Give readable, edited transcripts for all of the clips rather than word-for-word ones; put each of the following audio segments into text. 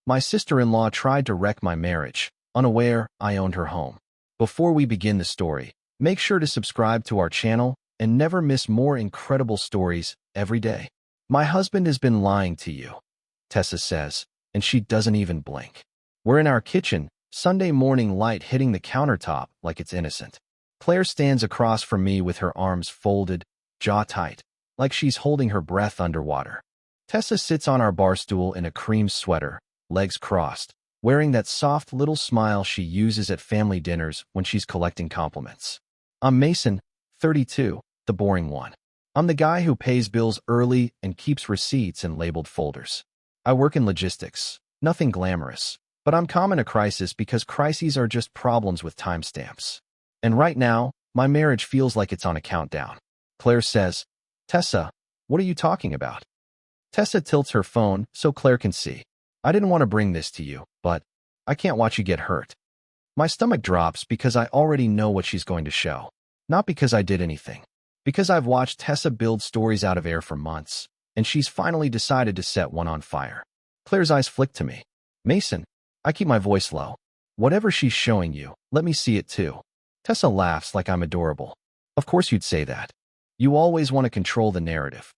My sister-in-law tried to wreck my marriage, unaware I owned her home. Before we begin the story, make sure to subscribe to our channel and never miss more incredible stories every day. My husband has been lying to you, Tessa says, and she doesn't even blink. We're in our kitchen, Sunday morning light hitting the countertop like it's innocent. Claire stands across from me with her arms folded, jaw tight, like she's holding her breath underwater. Tessa sits on our bar stool in a cream sweater, legs crossed, wearing that soft little smile she uses at family dinners when she's collecting compliments. I'm Mason, 32, the boring one. I'm the guy who pays bills early and keeps receipts in labeled folders. I work in logistics, nothing glamorous, but I'm calm in a crisis because crises are just problems with timestamps. And right now, my marriage feels like it's on a countdown. Claire says, Tessa, what are you talking about? Tessa tilts her phone so Claire can see. I didn't want to bring this to you, but I can't watch you get hurt. My stomach drops because I already know what she's going to show. Not because I did anything. Because I've watched Tessa build stories out of air for months, and she's finally decided to set one on fire. Claire's eyes flick to me. Mason, I keep my voice low. Whatever she's showing you, let me see it too. Tessa laughs like I'm adorable. Of course you'd say that. You always want to control the narrative.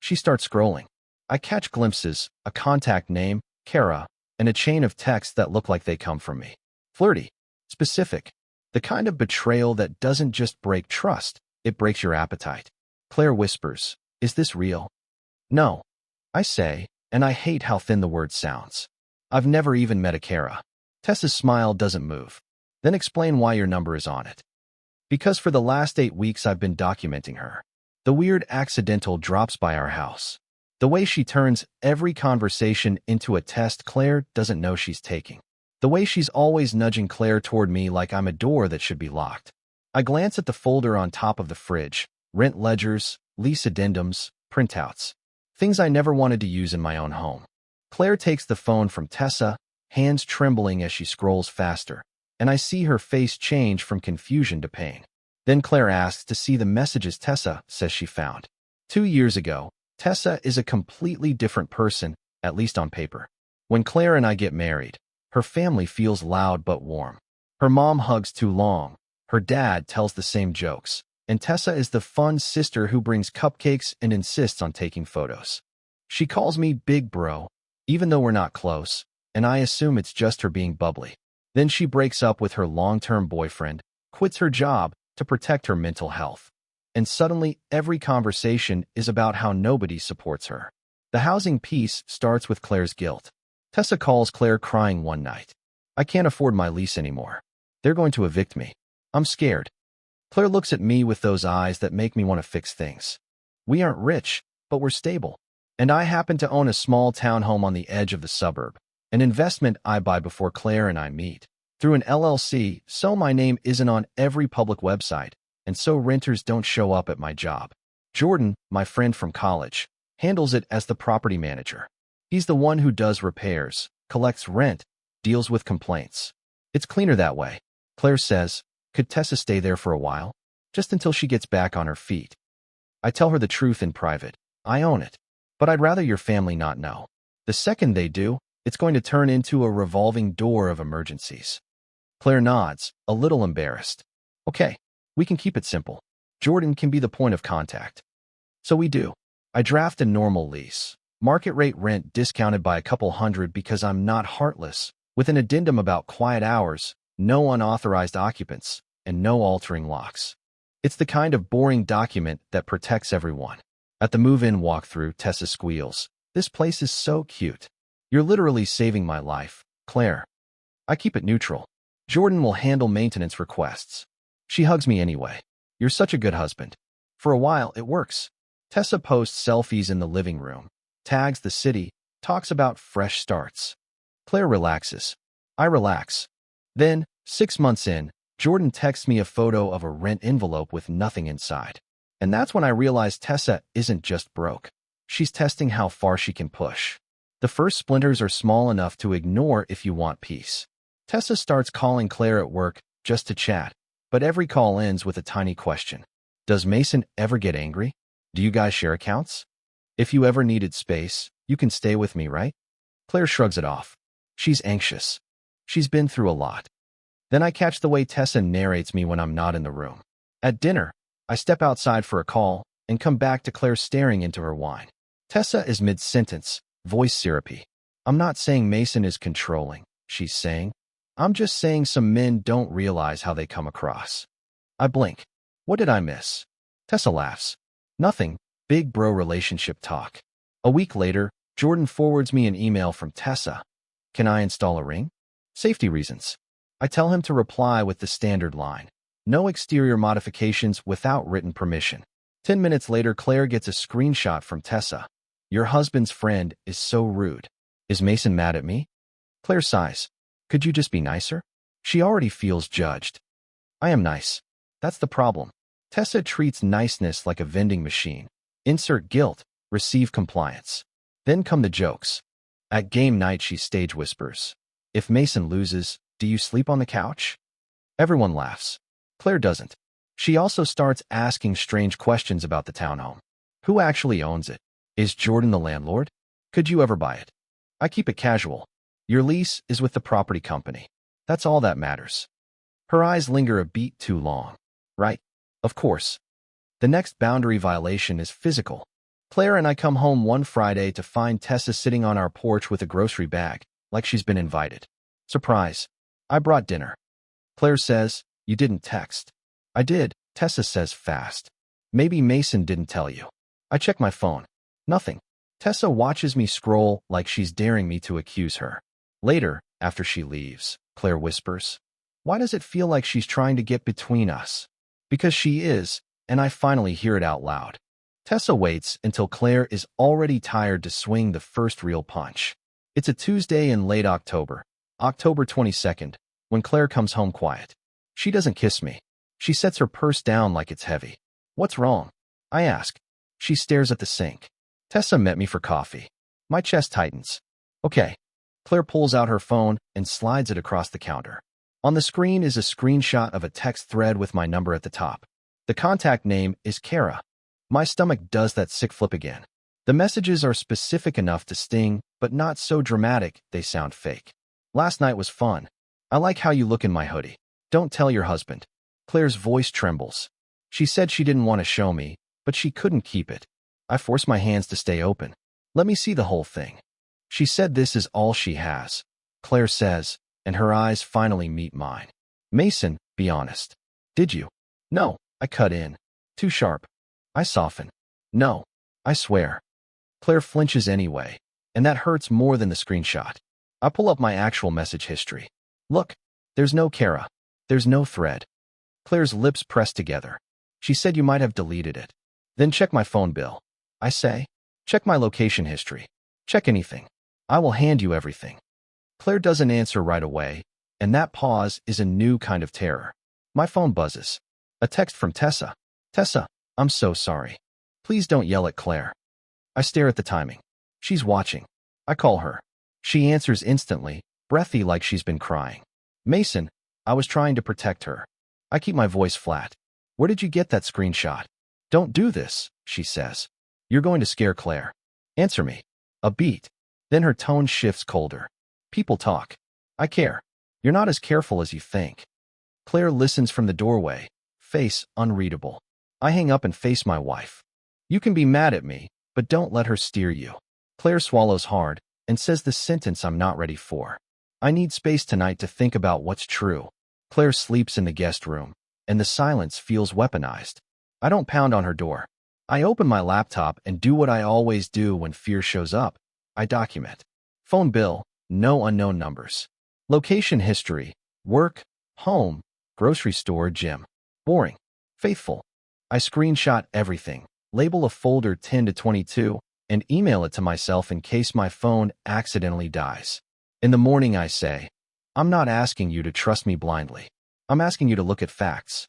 She starts scrolling. I catch glimpses, a contact name, Kara, and a chain of texts that look like they come from me. Flirty. Specific. The kind of betrayal that doesn't just break trust, it breaks your appetite. Claire whispers, is this real? No. I say, and I hate how thin the word sounds. I've never even met a Kara. Tessa's smile doesn't move. Then explain why your number is on it. Because for the last 8 weeks I've been documenting her. The weird accidental drops by our house. The way she turns every conversation into a test Claire doesn't know she's taking. The way she's always nudging Claire toward me like I'm a door that should be locked. I glance at the folder on top of the fridge. Rent ledgers, lease addendums, printouts. Things I never wanted to use in my own home. Claire takes the phone from Tessa, hands trembling as she scrolls faster, and I see her face change from confusion to pain. Then Claire asks to see the messages Tessa says she found. 2 years ago, Tessa is a completely different person, at least on paper. When Claire and I get married, her family feels loud but warm. Her mom hugs too long. Her dad tells the same jokes. And Tessa is the fun sister who brings cupcakes and insists on taking photos. She calls me Big Bro, even though we're not close, and I assume it's just her being bubbly. Then she breaks up with her long-term boyfriend, quits her job to protect her mental health. And suddenly, every conversation is about how nobody supports her. The housing piece starts with Claire's guilt. Tessa calls Claire crying one night. I can't afford my lease anymore. They're going to evict me. I'm scared. Claire looks at me with those eyes that make me want to fix things. We aren't rich, but we're stable. And I happen to own a small townhome on the edge of the suburb, an investment I buy before Claire and I meet. Through an LLC, so my name isn't on every public website, and so renters don't show up at my job. Jordan, my friend from college, handles it as the property manager. He's the one who does repairs, collects rent, deals with complaints. It's cleaner that way. Claire says, could Tessa stay there for a while? Just until she gets back on her feet. I tell her the truth in private. I own it. But I'd rather your family not know. The second they do, it's going to turn into a revolving door of emergencies. Claire nods, a little embarrassed. Okay, we can keep it simple. Jordan can be the point of contact. So we do. I draft a normal lease. Market rate rent discounted by a couple hundred because I'm not heartless, with an addendum about quiet hours, no unauthorized occupants, and no altering locks. It's the kind of boring document that protects everyone. At the move-in walkthrough, Tessa squeals, this place is so cute. You're literally saving my life, Claire. I keep it neutral. Jordan will handle maintenance requests. She hugs me anyway. You're such a good husband. For a while, it works. Tessa posts selfies in the living room, tags the city, talks about fresh starts. Claire relaxes. I relax. Then, 6 months in, Jordan texts me a photo of a rent envelope with nothing inside. And that's when I realize Tessa isn't just broke. She's testing how far she can push. The first splinters are small enough to ignore if you want peace. Tessa starts calling Claire at work just to chat, but every call ends with a tiny question. Does Mason ever get angry? Do you guys share accounts? If you ever needed space, you can stay with me, right? Claire shrugs it off. She's anxious. She's been through a lot. Then I catch the way Tessa narrates me when I'm not in the room. At dinner, I step outside for a call and come back to Claire staring into her wine. Tessa is mid-sentence, voice syrupy. I'm not saying Mason is controlling, she's saying. I'm just saying some men don't realize how they come across. I blink. What did I miss? Tessa laughs. Nothing. Big bro relationship talk. A week later, Jordan forwards me an email from Tessa. Can I install a ring? Safety reasons. I tell him to reply with the standard line. No exterior modifications without written permission. 10 minutes later, Claire gets a screenshot from Tessa. Your husband's friend is so rude. Is Mason mad at me? Claire sighs. Could you just be nicer? She already feels judged. I am nice. That's the problem. Tessa treats niceness like a vending machine. Insert guilt, receive compliance. Then come the jokes. At game night, she stage whispers. If Mason loses, do you sleep on the couch? Everyone laughs. Claire doesn't. She also starts asking strange questions about the townhome. Who actually owns it? Is Jordan the landlord? Could you ever buy it? I keep it casual. Your lease is with the property company. That's all that matters. Her eyes linger a beat too long. Right? Of course. The next boundary violation is physical. Claire and I come home one Friday to find Tessa sitting on our porch with a grocery bag, like she's been invited. Surprise. I brought dinner. Claire says, you didn't text. I did, Tessa says fast. Maybe Mason didn't tell you. I check my phone. Nothing. Tessa watches me scroll like she's daring me to accuse her. Later, after she leaves, Claire whispers, why does it feel like she's trying to get between us? Because she is, and I finally hear it out loud. Tessa waits until Claire is already tired to swing the first real punch. It's a Tuesday in late October, October 22nd, when Claire comes home quiet. She doesn't kiss me. She sets her purse down like it's heavy. What's wrong? I ask. She stares at the sink. Tessa met me for coffee. My chest tightens. Okay. Claire pulls out her phone and slides it across the counter. On the screen is a screenshot of a text thread with my number at the top. The contact name is Kara. My stomach does that sick flip again. The messages are specific enough to sting, but not so dramatic they sound fake. Last night was fun. I like how you look in my hoodie. Don't tell your husband. Claire's voice trembles. She said she didn't want to show me, but she couldn't keep it. I force my hands to stay open. Let me see the whole thing. She said this is all she has. Claire says, and her eyes finally meet mine. Mason, be honest. Did you? No, I cut in. Too sharp. I soften. No, I swear. Claire flinches anyway, and that hurts more than the screenshot. I pull up my actual message history. Look, there's no Kara. There's no thread. Claire's lips press together. She said you might have deleted it. Then check my phone bill. I say, check my location history. Check anything. I will hand you everything. Claire doesn't answer right away, and that pause is a new kind of terror. My phone buzzes. A text from Tessa. Tessa, I'm so sorry. Please don't yell at Claire. I stare at the timing. She's watching. I call her. She answers instantly, breathy like she's been crying. Mason, I was trying to protect her. I keep my voice flat. Where did you get that screenshot? Don't do this, she says. You're going to scare Claire. Answer me. A beat. Then her tone shifts colder. People talk. I care. You're not as careful as you think. Claire listens from the doorway, face unreadable. I hang up and face my wife. You can be mad at me, but don't let her steer you. Claire swallows hard and says the sentence I'm not ready for. I need space tonight to think about what's true. Claire sleeps in the guest room, and the silence feels weaponized. I don't pound on her door. I open my laptop and do what I always do when fear shows up. I document. Phone bill, no unknown numbers. Location history, work, home, grocery store, gym. Boring. Faithful. I screenshot everything, label a folder 10 to 22, and email it to myself in case my phone accidentally dies. In the morning I say, I'm not asking you to trust me blindly. I'm asking you to look at facts.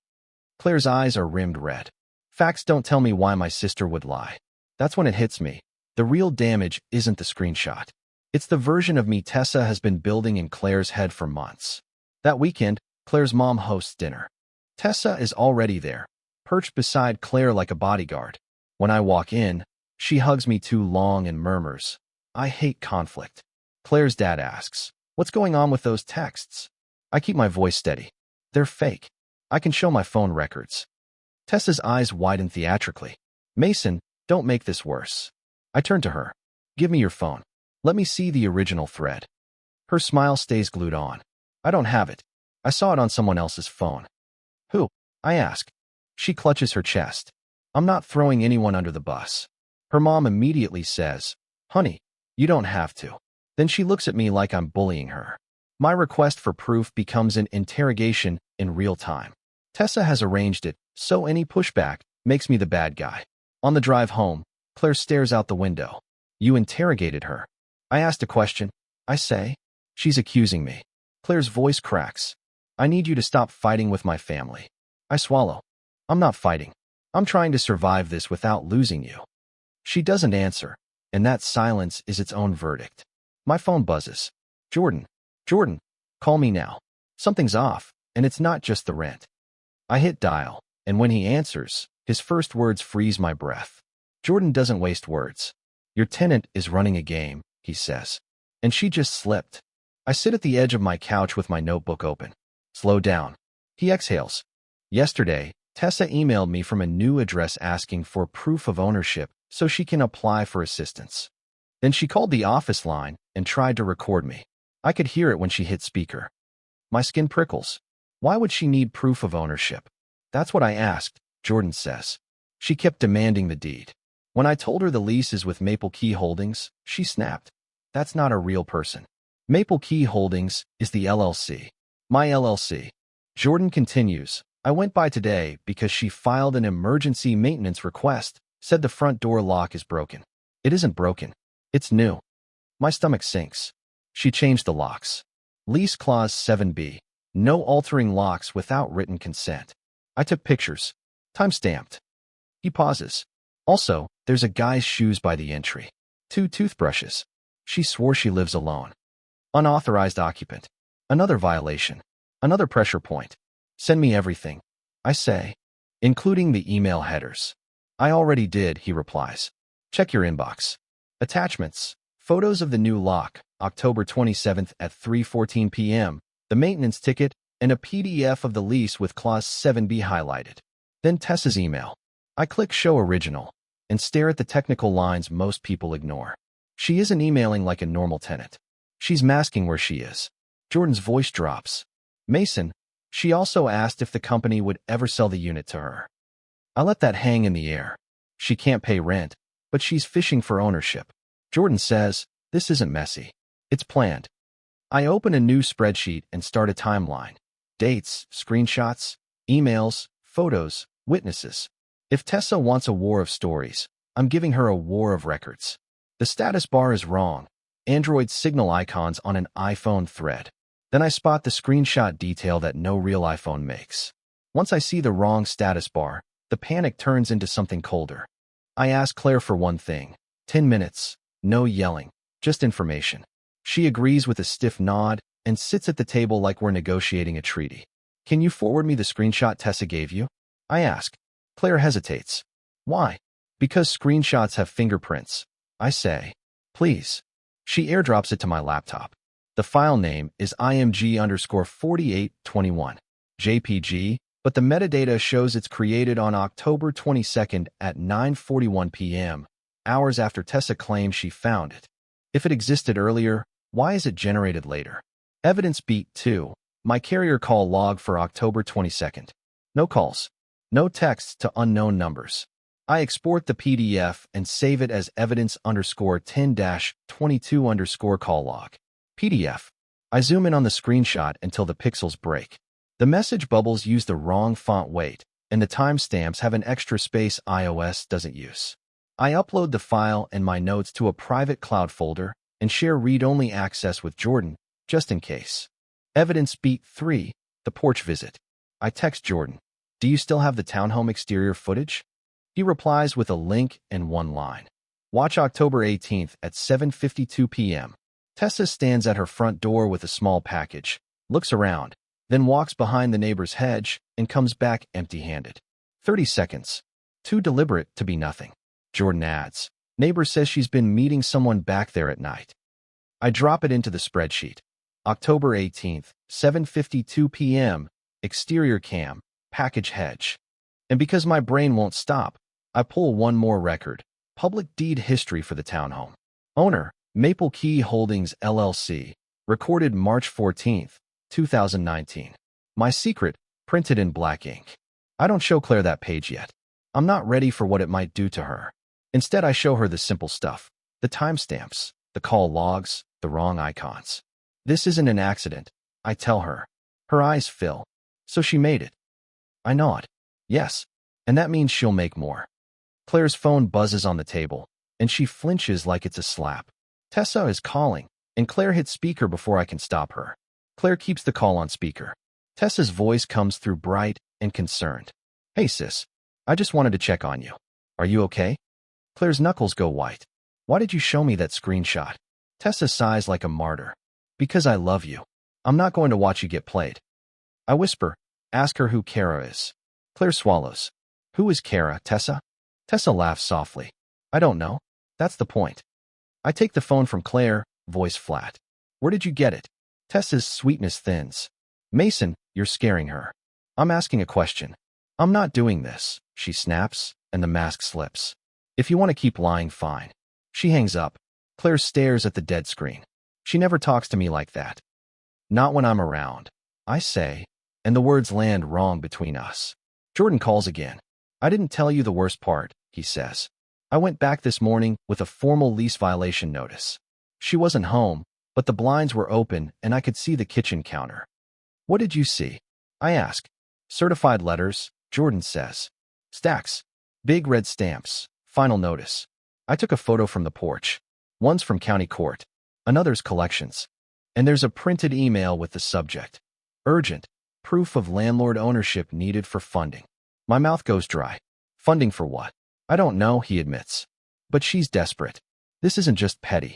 Claire's eyes are rimmed red. Facts don't tell me why my sister would lie. That's when it hits me. The real damage isn't the screenshot. It's the version of me Tessa has been building in Claire's head for months. That weekend, Claire's mom hosts dinner. Tessa is already there, perched beside Claire like a bodyguard. When I walk in, she hugs me too long and murmurs, I hate conflict. Claire's dad asks, What's going on with those texts? I keep my voice steady. They're fake. I can show my phone records. Tessa's eyes widen theatrically. Mason, don't make this worse. I turn to her. Give me your phone. Let me see the original thread. Her smile stays glued on. I don't have it. I saw it on someone else's phone. Who? I ask. She clutches her chest. I'm not throwing anyone under the bus. Her mom immediately says, Honey, you don't have to. Then she looks at me like I'm bullying her. My request for proof becomes an interrogation in real time. Tessa has arranged it, so any pushback makes me the bad guy. On the drive home, Claire stares out the window. You interrogated her. I asked a question. I say. She's accusing me. Claire's voice cracks. I need you to stop fighting with my family. I swallow. I'm not fighting. I'm trying to survive this without losing you. She doesn't answer, and that silence is its own verdict. My phone buzzes. Jordan, call me now. Something's off, and it's not just the rent. I hit dial, and when he answers, his first words freeze my breath. Jordan doesn't waste words. Your tenant is running a game, he says. And she just slipped. I sit at the edge of my couch with my notebook open. Slow down. He exhales. Yesterday, Tessa emailed me from a new address asking for proof of ownership so she can apply for assistance. Then she called the office line and tried to record me. I could hear it when she hit speaker. My skin prickles. Why would she need proof of ownership? That's what I asked, Jordan says. She kept demanding the deed. When I told her the lease is with Maple Key Holdings, she snapped. That's not a real person. Maple Key Holdings is the LLC. My LLC. Jordan continues. I went by today because she filed an emergency maintenance request, said the front door lock is broken. It isn't broken. It's new. My stomach sinks. She changed the locks. Lease Clause 7B. No altering locks without written consent. I took pictures. Time-stamped. He pauses. Also, there's a guy's shoes by the entry. 2 toothbrushes. She swore she lives alone. Unauthorized occupant. Another violation. Another pressure point. Send me everything. I say, including the email headers. I already did, he replies. Check your inbox. Attachments. Photos of the new lock, October 27th at 3:14 p.m., the maintenance ticket, and a PDF of the lease with Clause 7B highlighted. Then Tessa's email. I click Show Original and stare at the technical lines most people ignore. She isn't emailing like a normal tenant. She's masking where she is. Jordan's voice drops. Mason, she also asked if the company would ever sell the unit to her. I let that hang in the air. She can't pay rent, but she's fishing for ownership. Jordan says, this isn't messy. It's planned. I open a new spreadsheet and start a timeline. Dates, screenshots, emails, photos, witnesses. If Tessa wants a war of stories, I'm giving her a war of records. The status bar is wrong. Android signal icons on an iPhone thread. Then I spot the screenshot detail that no real iPhone makes. Once I see the wrong status bar, the panic turns into something colder. I ask Claire for one thing. 10 minutes. No yelling. Just information. She agrees with a stiff nod and sits at the table like we're negotiating a treaty. Can you forward me the screenshot Tessa gave you? I ask. Claire hesitates. Why? Because screenshots have fingerprints. I say. Please. She airdrops it to my laptop. The file name is img_4821 JPG, but the metadata shows it's created on October 22nd at 9:41 p.m., hours after Tessa claimed she found it. If it existed earlier, why is it generated later? Evidence beat 2. My carrier call log for October 22nd. No calls. No texts to unknown numbers. I export the PDF and save it as evidence_10-22_call log. PDF. I zoom in on the screenshot until the pixels break. The message bubbles use the wrong font weight, and the timestamps have an extra space iOS doesn't use. I upload the file and my notes to a private cloud folder and share read-only access with Jordan, just in case. Evidence beat 3. The porch visit. I text Jordan. Do you still have the townhome exterior footage? He replies with a link and one line. Watch October 18th at 7:52 p.m. Tessa stands at her front door with a small package, looks around, then walks behind the neighbor's hedge and comes back empty-handed. 30 seconds. Too deliberate to be nothing. Jordan adds. Neighbor says she's been meeting someone back there at night. I drop it into the spreadsheet. October 18th, 7:52 p.m., exterior cam, package hedge. And because my brain won't stop, I pull one more record, public deed history for the townhome. Owner, Maple Key Holdings LLC, recorded March 14th, 2019. My secret, printed in black ink. I don't show Claire that page yet. I'm not ready for what it might do to her. Instead, I show her the simple stuff, the timestamps, the call logs, the wrong icons. This isn't an accident, I tell her. Her eyes fill. So she made it. I nod. Yes, and that means she'll make more. Claire's phone buzzes on the table, and she flinches like it's a slap. Tessa is calling, and Claire hits speaker before I can stop her. Claire keeps the call on speaker. Tessa's voice comes through bright and concerned. Hey sis, I just wanted to check on you. Are you okay? Claire's knuckles go white. Why did you show me that screenshot? Tessa sighs like a martyr. Because I love you. I'm not going to watch you get played. I whisper, ask her who Kara is. Claire swallows. Who is Kara, Tessa? Tessa laughs softly. I don't know. That's the point. I take the phone from Claire, voice flat. Where did you get it? Tessa's sweetness thins. Mason, you're scaring her. I'm asking a question. I'm not doing this, she snaps, and the mask slips. If you want to keep lying, fine. She hangs up. Claire stares at the dead screen. She never talks to me like that. Not when I'm around, I say, and the words land wrong between us. Jordan calls again. I didn't tell you the worst part, he says. I went back this morning with a formal lease violation notice. She wasn't home, but the blinds were open and I could see the kitchen counter. What did you see? I ask. Certified letters, Jordan says. Stacks. Big red stamps. Final notice. I took a photo from the porch. One's from county court. Another's collections. And there's a printed email with the subject. Urgent. Proof of landlord ownership needed for funding. My mouth goes dry. Funding for what? I don't know, he admits. But she's desperate. This isn't just petty.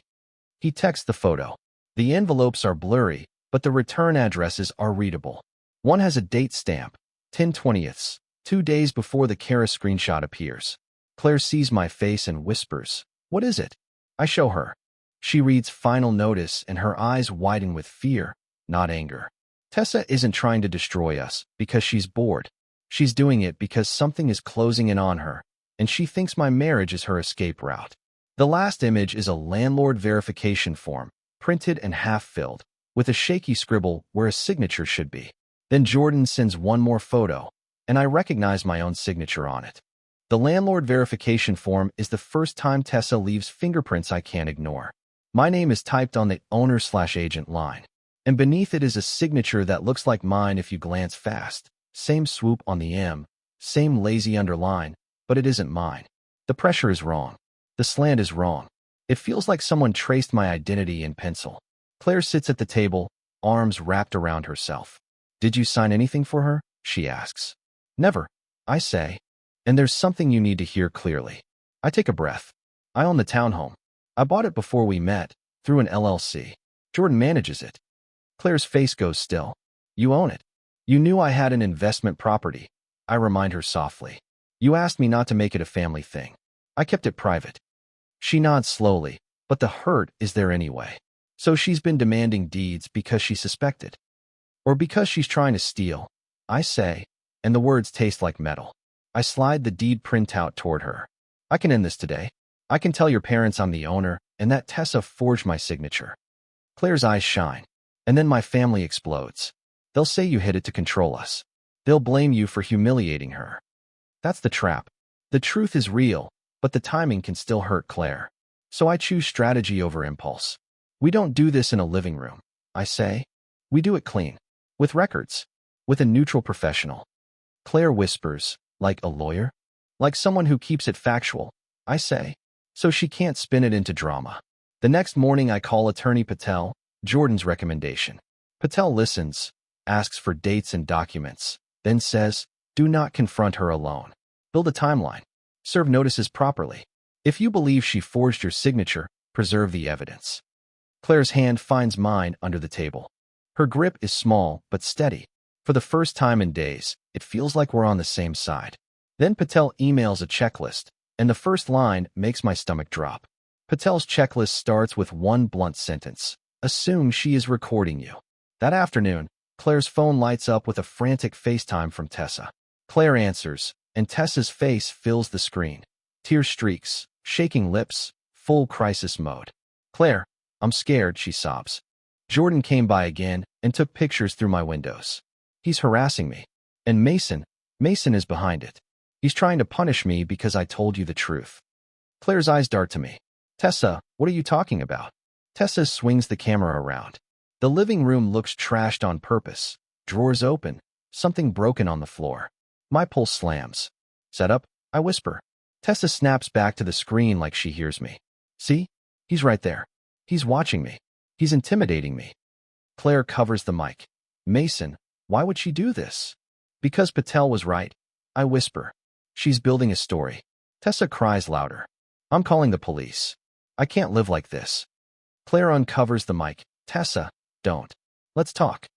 He texts the photo. The envelopes are blurry, but the return addresses are readable. One has a date stamp, 10/20, 2 days before the Kara screenshot appears. Claire sees my face and whispers, what is it? I show her. She reads final notice and her eyes widen with fear, not anger. Tessa isn't trying to destroy us because she's bored. She's doing it because something is closing in on her, and she thinks my marriage is her escape route. The last image is a landlord verification form, printed and half-filled, with a shaky scribble where a signature should be. Then Jordan sends one more photo, and I recognize my own signature on it. The landlord verification form is the first time Tessa leaves fingerprints I can't ignore. My name is typed on the owner/agent line, and beneath it is a signature that looks like mine if you glance fast. Same swoop on the M, same lazy underline, but it isn't mine. The pressure is wrong. The slant is wrong. It feels like someone traced my identity in pencil. Claire sits at the table, arms wrapped around herself. Did you sign anything for her? She asks. Never, I say. And there's something you need to hear clearly. I take a breath. I own the townhome. I bought it before we met, through an LLC. Jordan manages it. Claire's face goes still. You own it. You knew I had an investment property. I remind her softly. You asked me not to make it a family thing. I kept it private. She nods slowly, but the hurt is there anyway. So she's been demanding deeds because she suspected. Or because she's trying to steal, I say, and the words taste like metal. I slide the deed printout toward her. I can end this today. I can tell your parents I'm the owner and that Tessa forged my signature. Claire's eyes shine, and then my family explodes. They'll say you hid it to control us. They'll blame you for humiliating her. That's the trap. The truth is real, but the timing can still hurt Claire. So I choose strategy over impulse. We don't do this in a living room, I say. We do it clean. With records. With a neutral professional. Claire whispers, like a lawyer? Like someone who keeps it factual, I say. So she can't spin it into drama. The next morning I call attorney Patel, Jordan's recommendation. Patel listens, asks for dates and documents, then says, do not confront her alone. Build a timeline. Serve notices properly. If you believe she forged your signature, preserve the evidence. Claire's hand finds mine under the table. Her grip is small but steady. For the first time in days, it feels like we're on the same side. Then Patel emails a checklist, and the first line makes my stomach drop. Patel's checklist starts with one blunt sentence. Assume she is recording you. That afternoon, Claire's phone lights up with a frantic FaceTime from Tessa. Claire answers, and Tessa's face fills the screen. Tear streaks, shaking lips, full crisis mode. "Claire, I'm scared," she sobs. "Jordan came by again and took pictures through my windows. He's harassing me. And Mason is behind it. He's trying to punish me because I told you the truth." Claire's eyes dart to me. "Tessa, what are you talking about?" Tessa swings the camera around. The living room looks trashed on purpose. Drawers open, something broken on the floor. My pulse slams. "Set up?" I whisper. Tessa snaps back to the screen like she hears me. "See? He's right there. He's watching me. He's intimidating me." Claire covers the mic. "Mason, why would she do this?" "Because Patel was right," I whisper. "She's building a story." Tessa cries louder. "I'm calling the police. I can't live like this." Claire uncovers the mic. "Tessa, don't. Let's talk."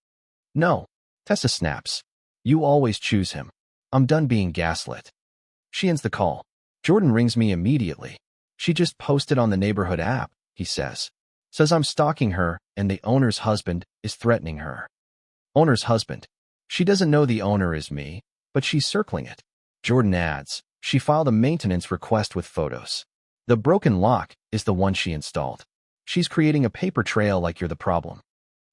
"No." Tessa snaps. "You always choose him. I'm done being gaslit." She ends the call. Jordan rings me immediately. "She just posted on the neighborhood app," he says. "Says I'm stalking her and the owner's husband is threatening her." Owner's husband. She doesn't know the owner is me, but she's circling it. Jordan adds, "She filed a maintenance request with photos. The broken lock is the one she installed. She's creating a paper trail like you're the problem."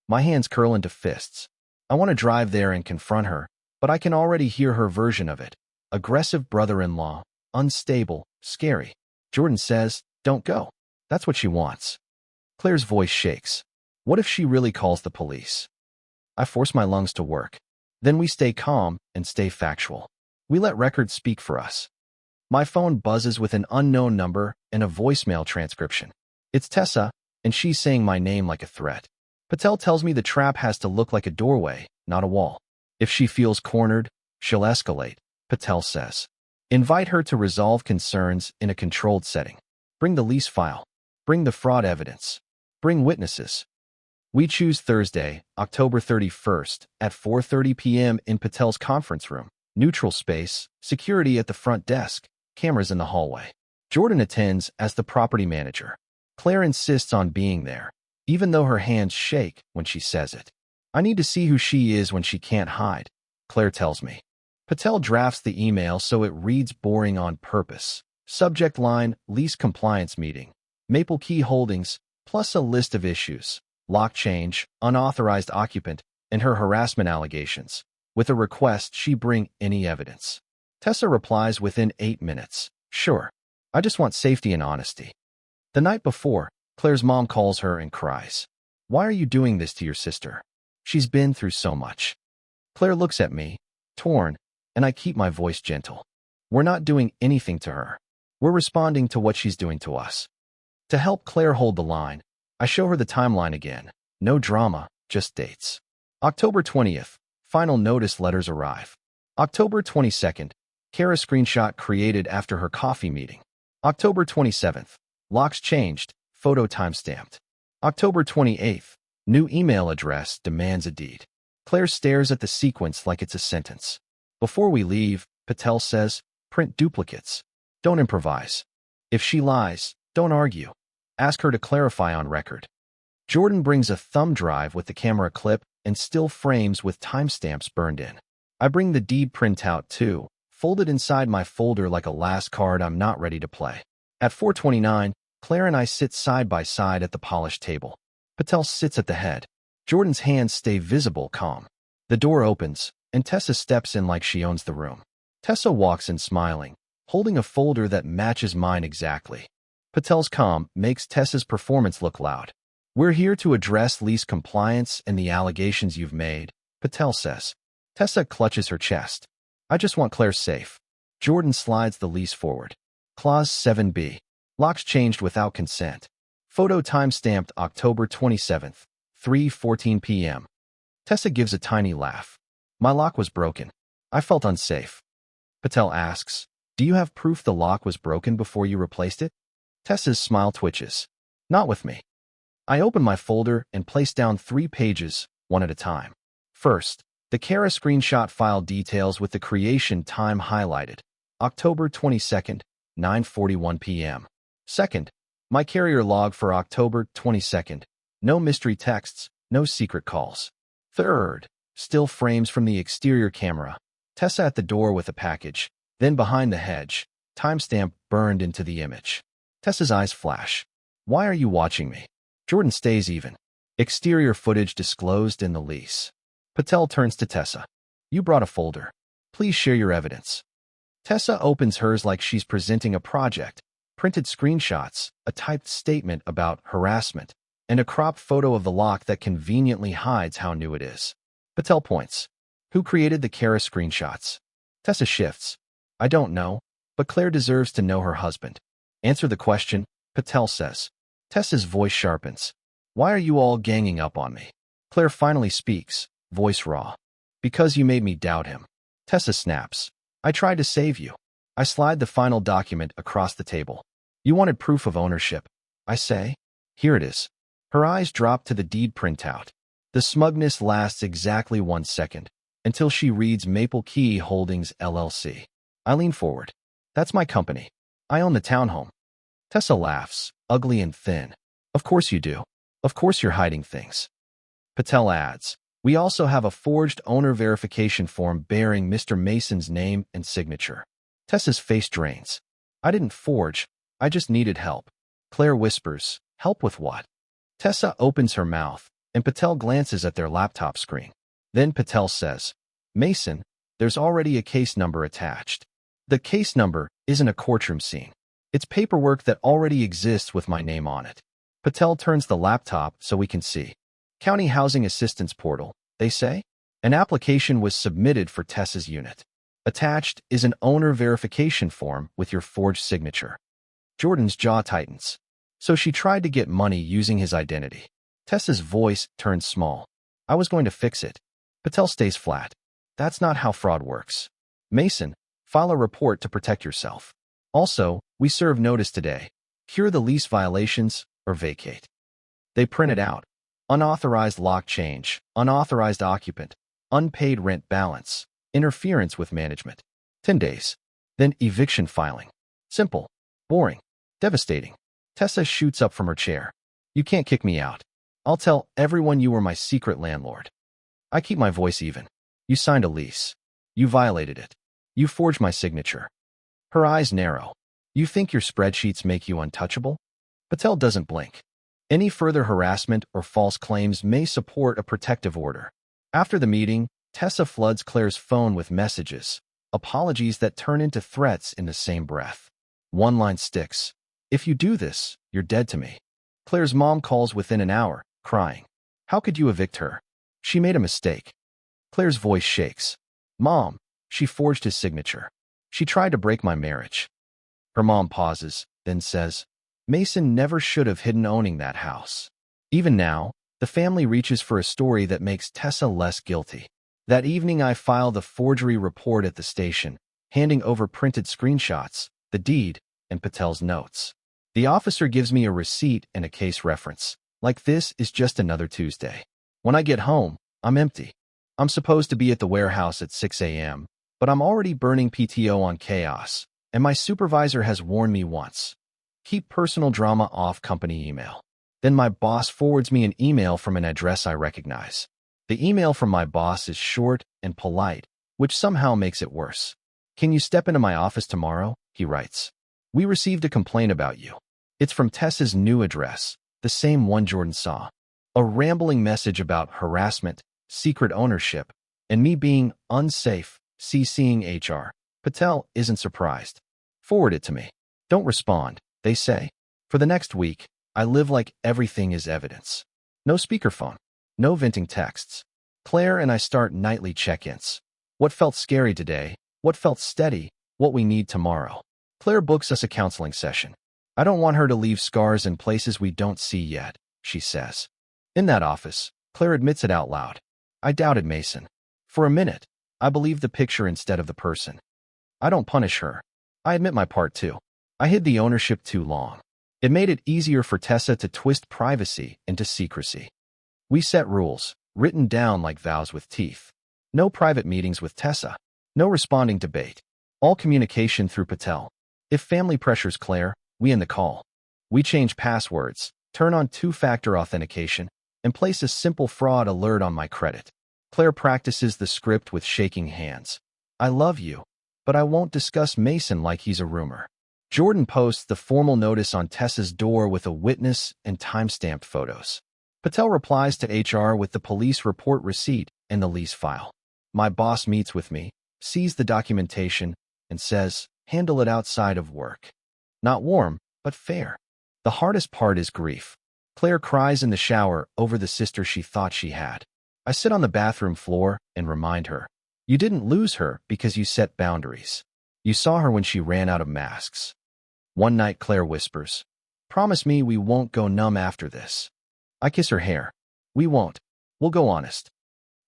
My hands curl into fists. I want to drive there and confront her, but I can already hear her version of it. Aggressive brother-in-law, unstable, scary. Jordan says, "Don't go." That's what she wants. Claire's voice shakes. What if she really calls the police? I force my lungs to work. Then we stay calm and stay factual. We let records speak for us. My phone buzzes with an unknown number and a voicemail transcription. It's Tessa, and she's saying my name like a threat. Patel tells me the trap has to look like a doorway, not a wall. If she feels cornered, she'll escalate, Patel says. Invite her to resolve concerns in a controlled setting. Bring the lease file. Bring the fraud evidence. Bring witnesses. We choose Thursday, October 31st, at 4:30 p.m. in Patel's conference room. Neutral space, security at the front desk, cameras in the hallway. Jordan attends as the property manager. Claire insists on being there, even though her hands shake when she says it. I need to see who she is when she can't hide, Claire tells me. Patel drafts the email so it reads boring on purpose. Subject line, lease compliance meeting. Maple Key Holdings, plus a list of issues. Lock change, unauthorized occupant, and her harassment allegations. With a request she bring any evidence. Tessa replies within 8 minutes. Sure. I just want safety and honesty. The night before, Claire's mom calls her and cries. Why are you doing this to your sister? She's been through so much. Claire looks at me, torn, and I keep my voice gentle. We're not doing anything to her. We're responding to what she's doing to us. To help Claire hold the line, I show her the timeline again. No drama, just dates. October 20th, final notice letters arrive. October 22nd, Kara screenshot created after her coffee meeting. October 27th, locks changed, photo timestamped. October 28th, new email address demands a deed. Claire stares at the sequence like it's a sentence. Before we leave, Patel says, print duplicates. Don't improvise. If she lies, don't argue. Ask her to clarify on record. Jordan brings a thumb drive with the camera clip and still frames with timestamps burned in. I bring the deed printout too, folded inside my folder like a last card I'm not ready to play. At 4:29, Claire and I sit side by side at the polished table. Patel sits at the head. Jordan's hands stay visible, calm. The door opens, and Tessa steps in like she owns the room. Tessa walks in smiling, holding a folder that matches mine exactly. Patel's calm makes Tessa's performance look loud. We're here to address lease compliance and the allegations you've made, Patel says. Tessa clutches her chest. I just want Claire safe. Jordan slides the lease forward. Clause 7b. Locks changed without consent. Photo timestamped October 27th, 3:14 p.m. Tessa gives a tiny laugh. My lock was broken. I felt unsafe. Patel asks, do you have proof the lock was broken before you replaced it? Tessa's smile twitches. Not with me. I open my folder and place down 3 pages, one at a time. First, the Kara screenshot file details with the creation time highlighted. October 22nd, 9:41 p.m. Second, my carrier log for October 22nd, No mystery texts, no secret calls. Third, still frames from the exterior camera. Tessa at the door with a package. Then behind the hedge, timestamp burned into the image. Tessa's eyes flash. Why are you watching me? Jordan stays even. Exterior footage disclosed in the lease. Patel turns to Tessa. You brought a folder. Please share your evidence. Tessa opens hers like she's presenting a project. Printed screenshots, a typed statement about harassment, and a cropped photo of the lock that conveniently hides how new it is. Patel points. Who created the Kara screenshots? Tessa shifts. I don't know, but Claire deserves to know her husband. Answer the question, Patel says. Tessa's voice sharpens. Why are you all ganging up on me? Claire finally speaks, voice raw. Because you made me doubt him. Tessa snaps. I tried to save you. I slide the final document across the table. You wanted proof of ownership. I say. Here it is. Her eyes drop to the deed printout. The smugness lasts exactly 1 second, until she reads Maple Key Holdings, LLC. I lean forward. That's my company. I own the townhome. Tessa laughs, ugly and thin. Of course you do. Of course you're hiding things. Patel adds. We also have a forged owner verification form bearing Mr. Mason's name and signature. Tessa's face drains. I didn't forge. I just needed help. Claire whispers. Help with what? Tessa opens her mouth, and Patel glances at their laptop screen. Then Patel says, Mason, there's already a case number attached. The case number isn't a courtroom scene. It's paperwork that already exists with my name on it. Patel turns the laptop so we can see. County Housing Assistance Portal, they say? An application was submitted for Tessa's unit. Attached is an owner verification form with your forged signature. Jordan's jaw tightens. So she tried to get money using his identity. Tessa's voice turns small. I was going to fix it. Patel stays flat. That's not how fraud works. Mason, file a report to protect yourself. Also, we serve notice today. Cure the lease violations or vacate. They print it out. Unauthorized lock change, unauthorized occupant, unpaid rent balance, interference with management. 10 days. Then eviction filing. Simple. Boring. Devastating. Tessa shoots up from her chair. You can't kick me out. I'll tell everyone you were my secret landlord. I keep my voice even. You signed a lease. You violated it. You forged my signature. Her eyes narrow. You think your spreadsheets make you untouchable? Patel doesn't blink. Any further harassment or false claims may support a protective order. After the meeting, Tessa floods Claire's phone with messages, apologies that turn into threats in the same breath. One line sticks. If you do this, you're dead to me. Claire's mom calls within an hour, crying. How could you evict her? She made a mistake. Claire's voice shakes. Mom, she forged his signature. She tried to break my marriage. Her mom pauses, then says, Mason never should have hidden owning that house. Even now, the family reaches for a story that makes Tessa less guilty. That evening I file the forgery report at the station, handing over printed screenshots, the deed, and Patel's notes. The officer gives me a receipt and a case reference. Like this is just another Tuesday. When I get home, I'm empty. I'm supposed to be at the warehouse at 6 a.m., but I'm already burning PTO on chaos, and my supervisor has warned me once. Keep personal drama off company email. Then my boss forwards me an email from an address I recognize. The email from my boss is short and polite, which somehow makes it worse. Can you step into my office tomorrow? He writes. We received a complaint about you. It's from Tessa's new address, the same one Jordan saw. A rambling message about harassment, secret ownership, and me being unsafe, CCing HR. Patel isn't surprised. Forward it to me. Don't respond, they say. For the next week, I live like everything is evidence. No speakerphone. No venting texts. Claire and I start nightly check-ins. What felt scary today? What felt steady? What we need tomorrow? Claire books us a counseling session. I don't want her to leave scars in places we don't see yet, she says. In that office, Claire admits it out loud. I doubted Mason. For a minute, I believed the picture instead of the person. I don't punish her. I admit my part too. I hid the ownership too long. It made it easier for Tessa to twist privacy into secrecy. We set rules, written down like vows with teeth. No private meetings with Tessa. No responding to bait. All communication through Patel. If family pressures Claire, we end the call. We change passwords, turn on two-factor authentication, and place a simple fraud alert on my credit. Claire practices the script with shaking hands. I love you, but I won't discuss Mason like he's a rumor. Jordan posts the formal notice on Tessa's door with a witness and timestamped photos. Patel replies to HR with the police report receipt and the lease file. My boss meets with me, sees the documentation, and says, handle it outside of work. Not warm, but fair. The hardest part is grief. Claire cries in the shower over the sister she thought she had. I sit on the bathroom floor and remind her, you didn't lose her because you set boundaries. You saw her when she ran out of masks. One night, Claire whispers, promise me we won't go numb after this. I kiss her hair. We won't. We'll go honest.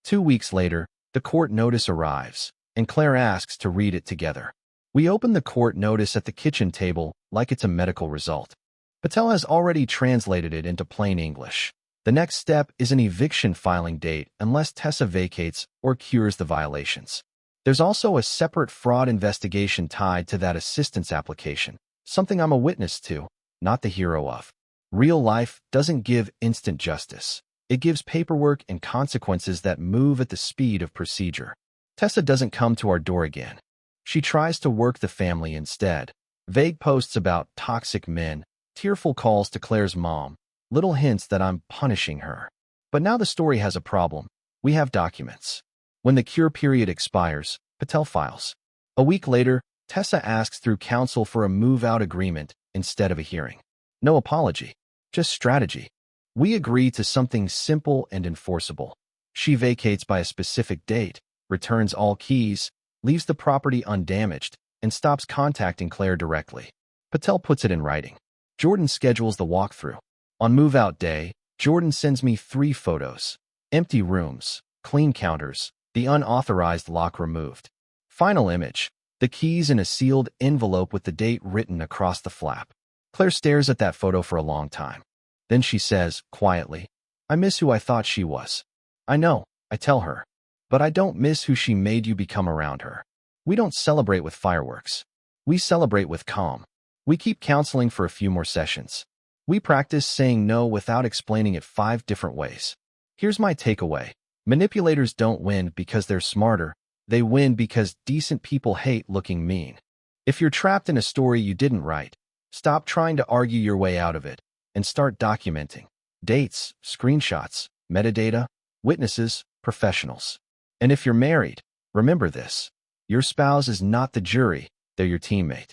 2 weeks later, the court notice arrives, and Claire asks to read it together. We open the court notice at the kitchen table like it's a medical result. Patel has already translated it into plain English. The next step is an eviction filing date unless Tessa vacates or cures the violations. There's also a separate fraud investigation tied to that assistance application, something I'm a witness to, not the hero of. Real life doesn't give instant justice. It gives paperwork and consequences that move at the speed of procedure. Tessa doesn't come to our door again. She tries to work the family instead. Vague posts about toxic men, tearful calls to Claire's mom, little hints that I'm punishing her. But now the story has a problem. We have documents. When the cure period expires, Patel files. A week later, Tessa asks through counsel for a move-out agreement instead of a hearing. No apology, just strategy. We agree to something simple and enforceable. She vacates by a specific date, returns all keys, leaves the property undamaged, and stops contacting Claire directly. Patel puts it in writing. Jordan schedules the walkthrough. On move-out day, Jordan sends me 3 photos. Empty rooms, clean counters, the unauthorized lock removed. Final image, the keys in a sealed envelope with the date written across the flap. Claire stares at that photo for a long time. Then she says, quietly, I miss who I thought she was. I know, I tell her. But I don't miss who she made you become around her. We don't celebrate with fireworks. We celebrate with calm. We keep counseling for a few more sessions. We practice saying no without explaining it 5 different ways. Here's my takeaway. Manipulators don't win because they're smarter. They win because decent people hate looking mean. If you're trapped in a story you didn't write, stop trying to argue your way out of it and start documenting. Dates, screenshots, metadata, witnesses, professionals. And if you're married, remember this. Your spouse is not the jury, they're your teammate.